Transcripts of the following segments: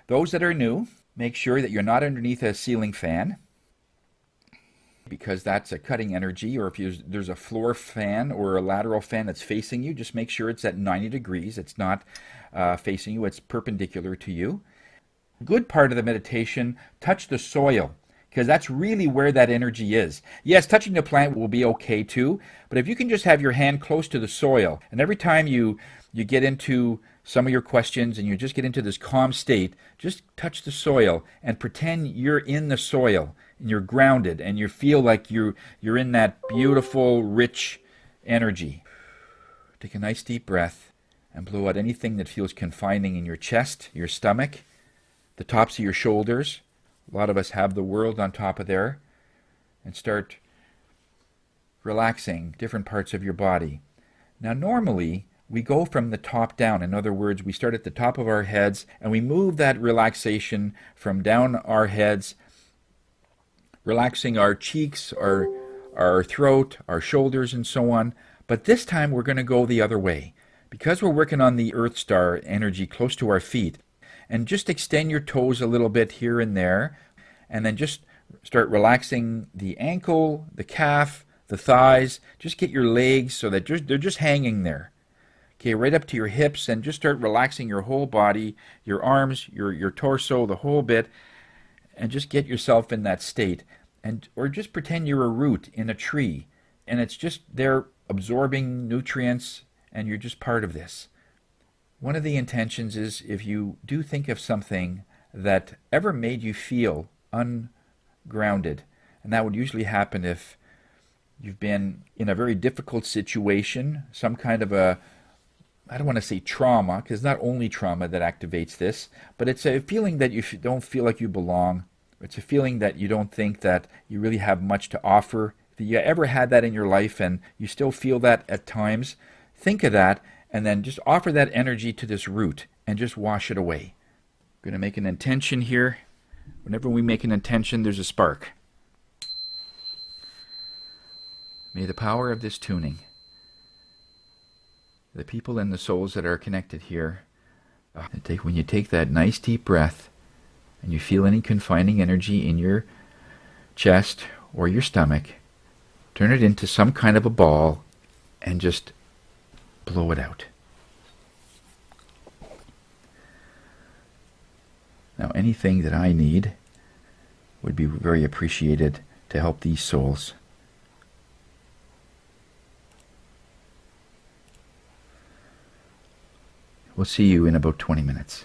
Those that are new, make sure that you're not underneath a ceiling fan, because that's a cutting energy. Or if there's a floor fan or a lateral fan that's facing you, just make sure it's at 90 degrees. It's not facing you, it's perpendicular to you. Good part of the meditation, touch the soil, because that's really where that energy is. Yes, touching the plant will be okay too, but if you can just have your hand close to the soil, and every time you get into some of your questions and you just get into this calm state, just touch the soil and pretend you're in the soil and you're grounded and you feel like you're in that beautiful, rich energy. Take a nice deep breath and blow out anything that feels confining in your chest, your stomach, the tops of your shoulders. A lot of us have the world on top of there. And start relaxing different parts of your body. Now normally we go from the top down. In other words, we start at the top of our heads and we move that relaxation from down our heads, relaxing our cheeks, our throat, our shoulders, and so on. But this time we're going to go the other way. Because we're working on the Earth Star energy close to our feet, and just extend your toes a little bit here and there, and then just start relaxing the ankle, the calf, the thighs. Just get your legs so that they're just hanging there. Okay, right up to your hips, and just start relaxing your whole body, your arms, your torso, the whole bit, and just get yourself in that state. Or just pretend you're a root in a tree, and it's just there absorbing nutrients, and you're just part of this. One of the intentions is, if you do think of something that ever made you feel ungrounded, and that would usually happen if you've been in a very difficult situation, some kind of a, I don't want to say trauma, because it's not only trauma that activates this, but it's a feeling that you don't feel like you belong. It's a feeling that you don't think that you really have much to offer. If you ever had that in your life and you still feel that at times, think of that and then just offer that energy to this root and just wash it away. I'm going to make an intention here. Whenever we make an intention, there's a spark. May the power of this tuning, the people and the souls that are connected here, when you take that nice deep breath and you feel any confining energy in your chest or your stomach, turn it into some kind of a ball and just blow it out. Now, anything that I need would be very appreciated to help these souls. We'll see you in about 20 minutes.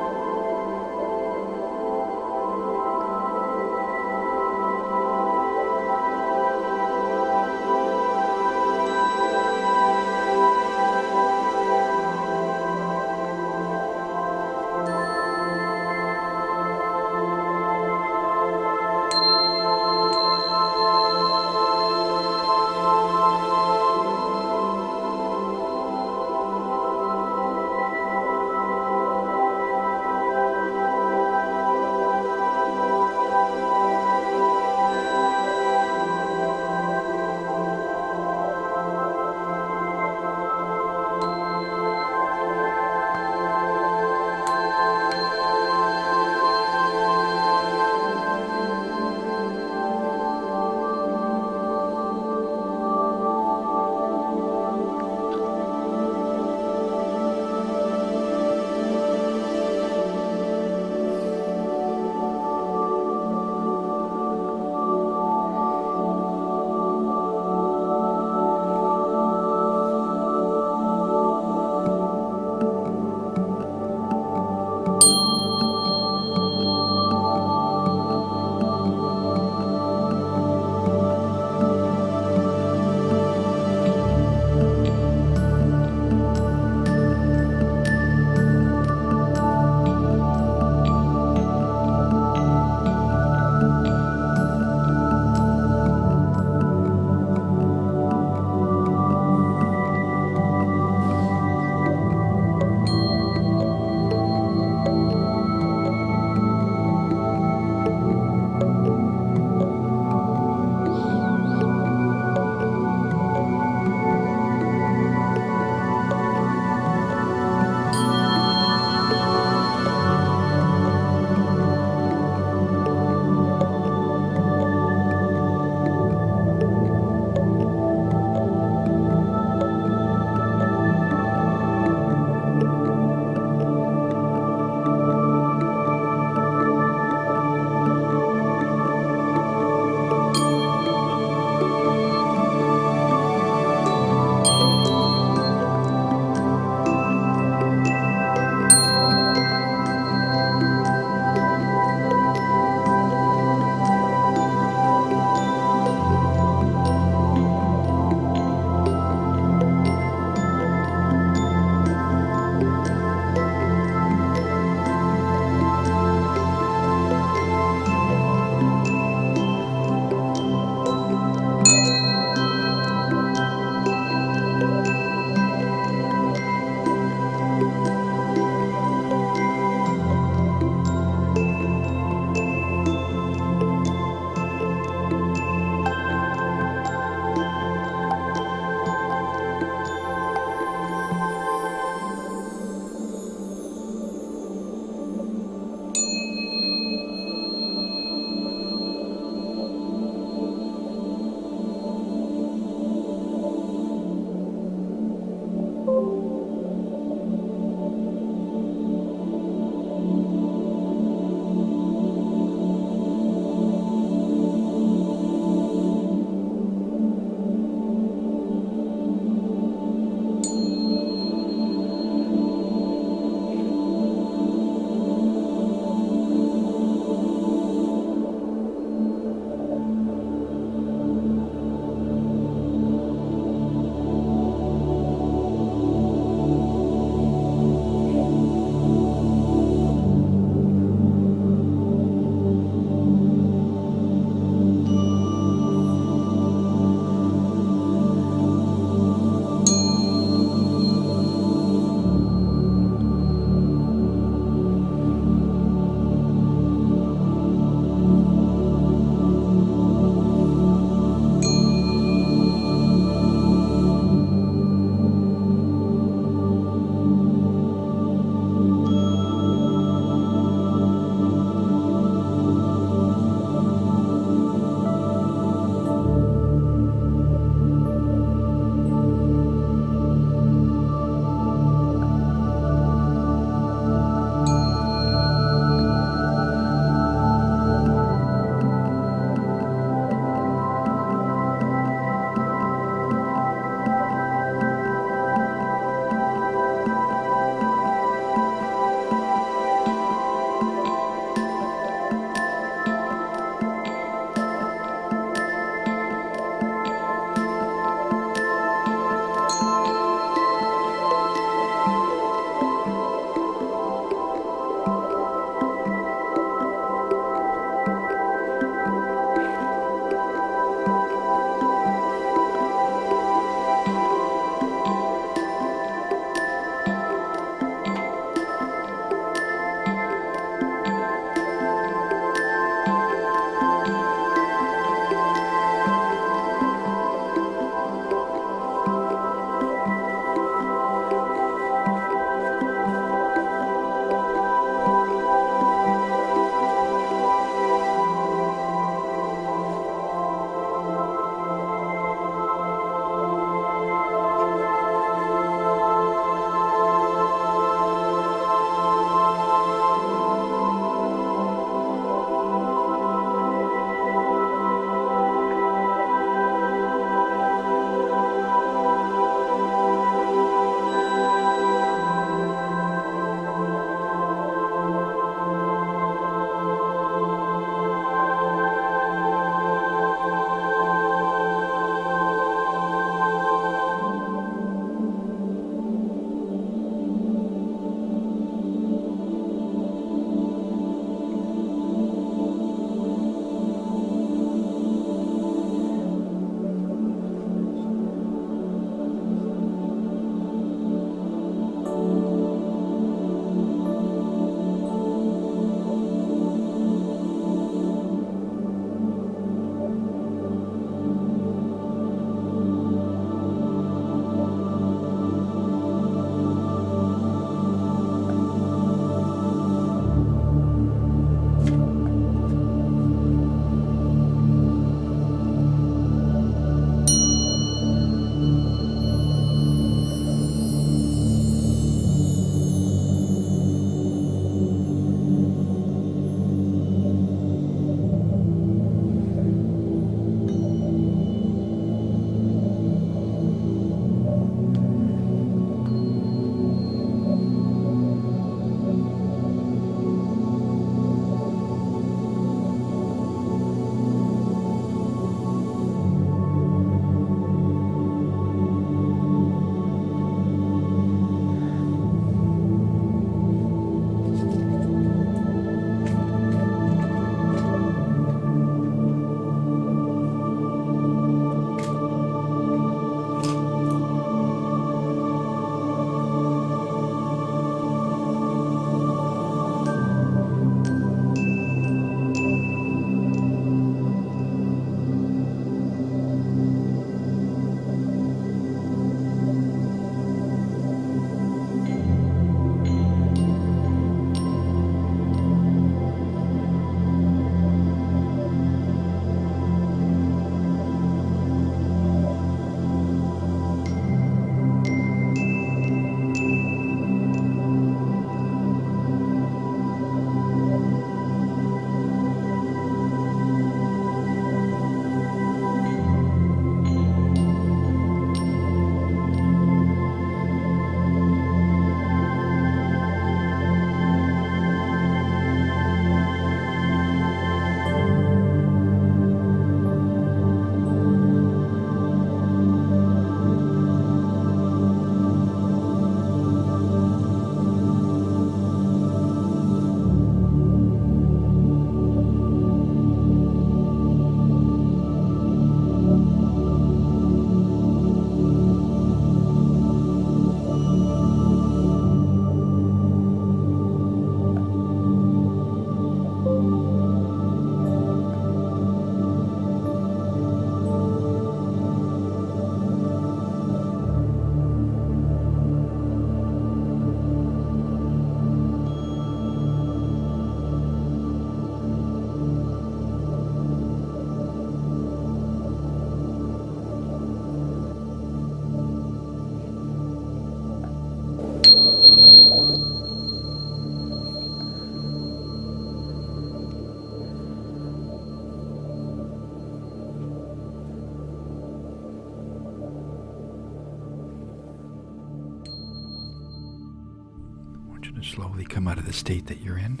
Slowly come out of the state that you're in.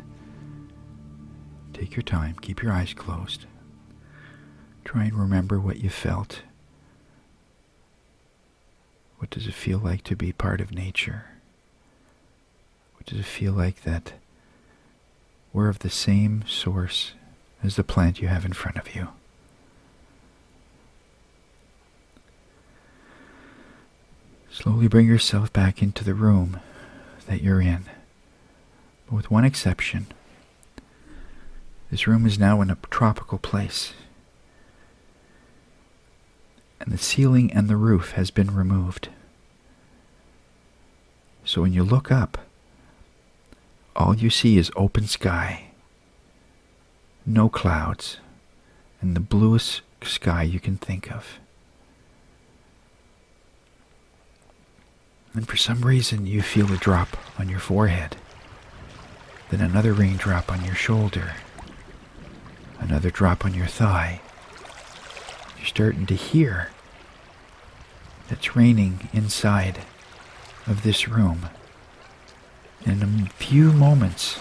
Take your time. Keep your eyes closed. Try and remember what you felt. What does it feel like to be part of nature? What does it feel like that we're of the same source as the plant you have in front of you? Slowly bring yourself back into the room that you're in. With one exception, this room is now in a tropical place, and the ceiling and the roof has been removed. So when you look up, all you see is open sky, no clouds, and the bluest sky you can think of. And for some reason you feel a drop on your forehead. Then another raindrop on your shoulder, another drop on your thigh. You're starting to hear it's raining inside of this room. In a few moments,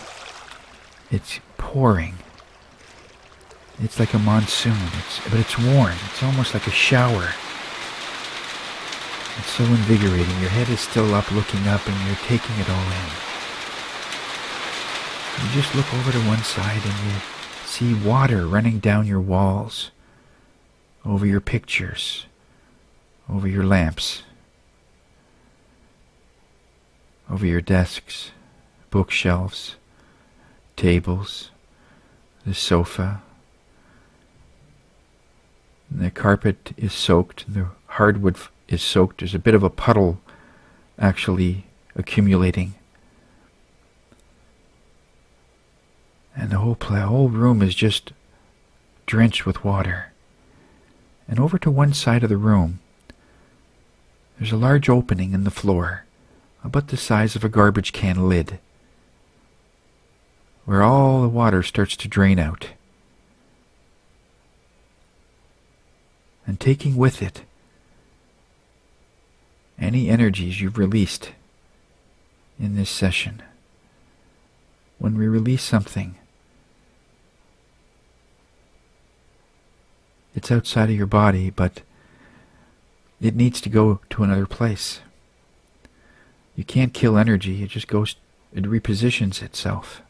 it's pouring. It's like a monsoon, but it's warm. It's almost like a shower. It's so invigorating. Your head is still up, looking up, and you're taking it all in. You just look over to one side and you see water running down your walls, over your pictures, over your lamps, over your desks, bookshelves, tables, the sofa. And the carpet is soaked, the hardwood is soaked. There's a bit of a puddle actually accumulating. And the whole room is just drenched with water. And over to one side of the room, there's a large opening in the floor, about the size of a garbage can lid, where all the water starts to drain out. And taking with it any energies you've released in this session. When we release something, it's outside of your body, but it needs to go to another place. You can't kill energy, it just goes, it repositions itself.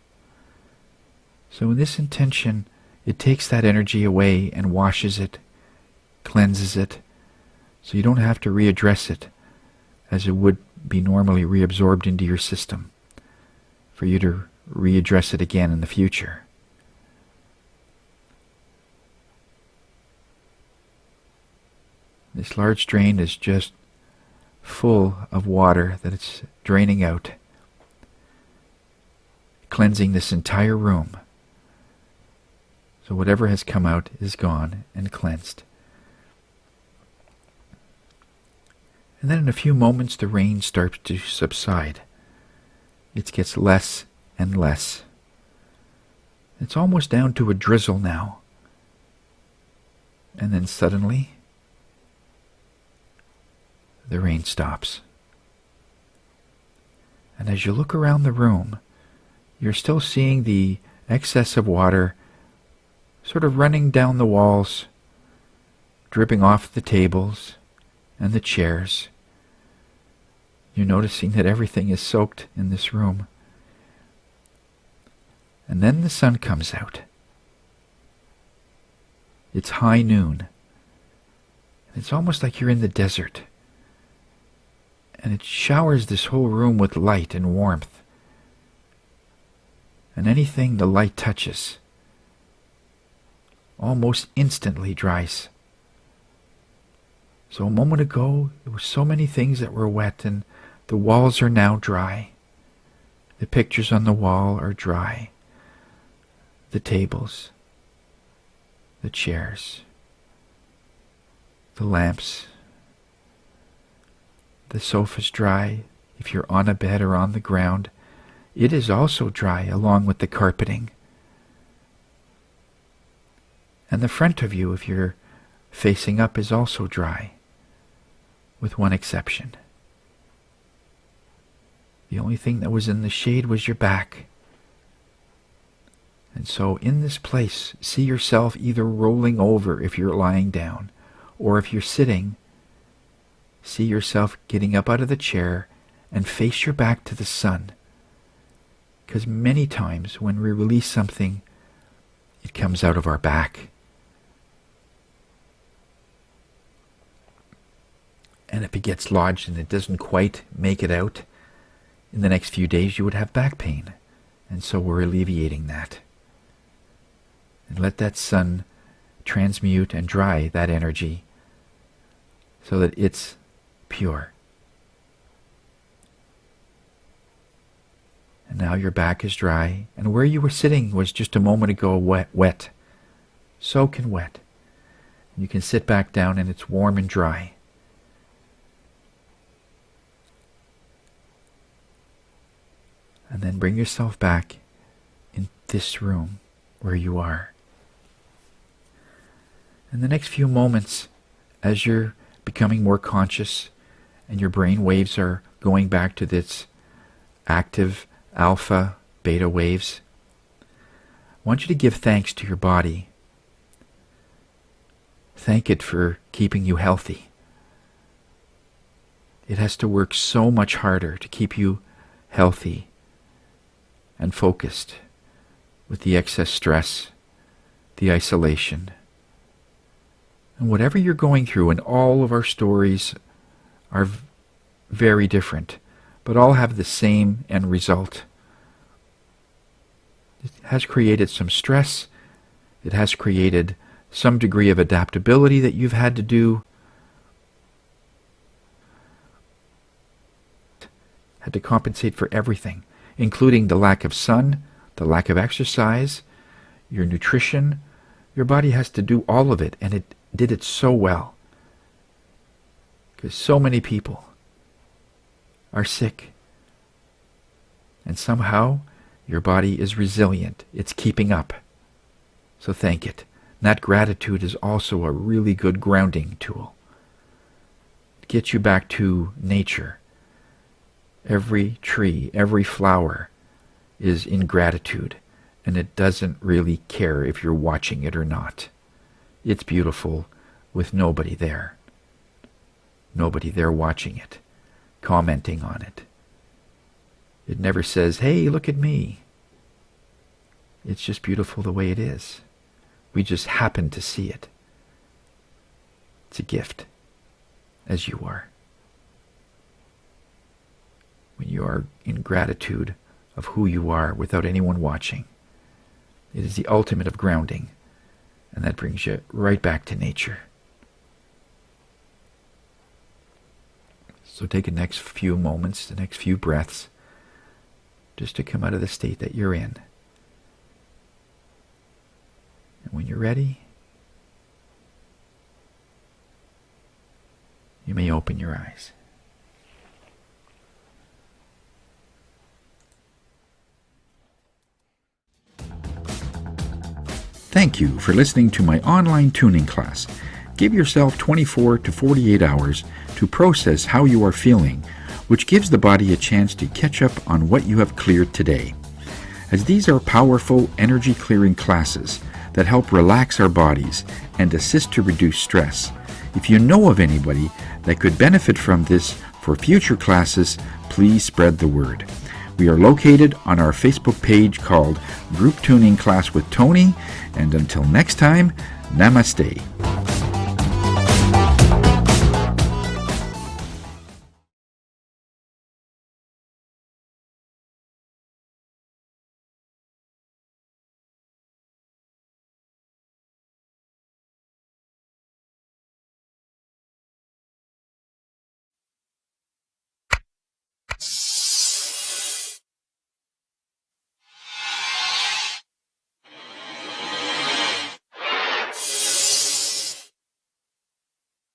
So in this intention, it takes that energy away and washes it, cleanses it, so you don't have to readdress it as it would be normally reabsorbed into your system, for you to readdress it again in the future. This large drain is just full of water that it's draining out, cleansing this entire room. So whatever has come out is gone and cleansed. And then in a few moments the rain starts to subside. It gets less and less. It's almost down to a drizzle now. And then suddenly the rain stops. And as you look around the room, you're still seeing the excess of water sort of running down the walls, dripping off the tables and the chairs. You're noticing that everything is soaked in this room. And then the sun comes out. It's high noon. It's almost like you're in the desert. And it showers this whole room with light and warmth. And anything the light touches almost instantly dries. So a moment ago, there were so many things that were wet, and the walls are now dry. The pictures on the wall are dry. The tables, the chairs, the lamps, the sofa's dry. if you're on a bed or on the ground, it is also dry along with the carpeting. And the front of you, if you're facing up, is also dry, with one exception. The only thing that was in the shade was your back. And so in this place, see yourself either rolling over if you're lying down, or if you're sitting, see yourself getting up out of the chair and face your back to the sun. Because many times when we release something, it comes out of our back. And if it gets lodged and it doesn't quite make it out, in the next few days you would have back pain. And so we're alleviating that. And let that sun transmute and dry that energy so that it's pure. And now your back is dry, and where you were sitting was just a moment ago wet, soaking wet. And you can sit back down and it's warm and dry. And then bring yourself back in this room where you are. In the next few moments, as you're becoming more conscious and your brain waves are going back to this active alpha, beta waves, I want you to give thanks to your body. Thank it for keeping you healthy. It has to work so much harder to keep you healthy and focused with the excess stress, the isolation. And whatever you're going through, and all of our stories are very different, but all have the same end result. It has created some stress. It has created some degree of adaptability that you've had to do. Had to compensate for everything, including the lack of sun, the lack of exercise, your nutrition. Your body has to do all of it, and it did it so well. Because so many people are sick. And somehow your body is resilient. It's keeping up. So thank it. And that gratitude is also a really good grounding tool. It gets you back to nature. Every tree, every flower is in gratitude, and it doesn't really care if you're watching it or not. It's beautiful with nobody there. Nobody there watching it, commenting on it. It never says, hey, look at me. It's just beautiful the way it is. We just happen to see it. It's a gift, as you are. When you are in gratitude of who you are without anyone watching, it is the ultimate of grounding, and that brings you right back to nature. So take the next few moments, the next few breaths, just to come out of the state that you're in. And when you're ready, you may open your eyes. Thank you for listening to my online tuning class. Give yourself 24 to 48 hours to process how you are feeling, which gives the body a chance to catch up on what you have cleared today. As these are powerful energy clearing classes that help relax our bodies and assist to reduce stress, if you know of anybody that could benefit from this for future classes, please spread the word. We are located on our Facebook page called Group Tuning Class with Tony, and until next time, Namaste.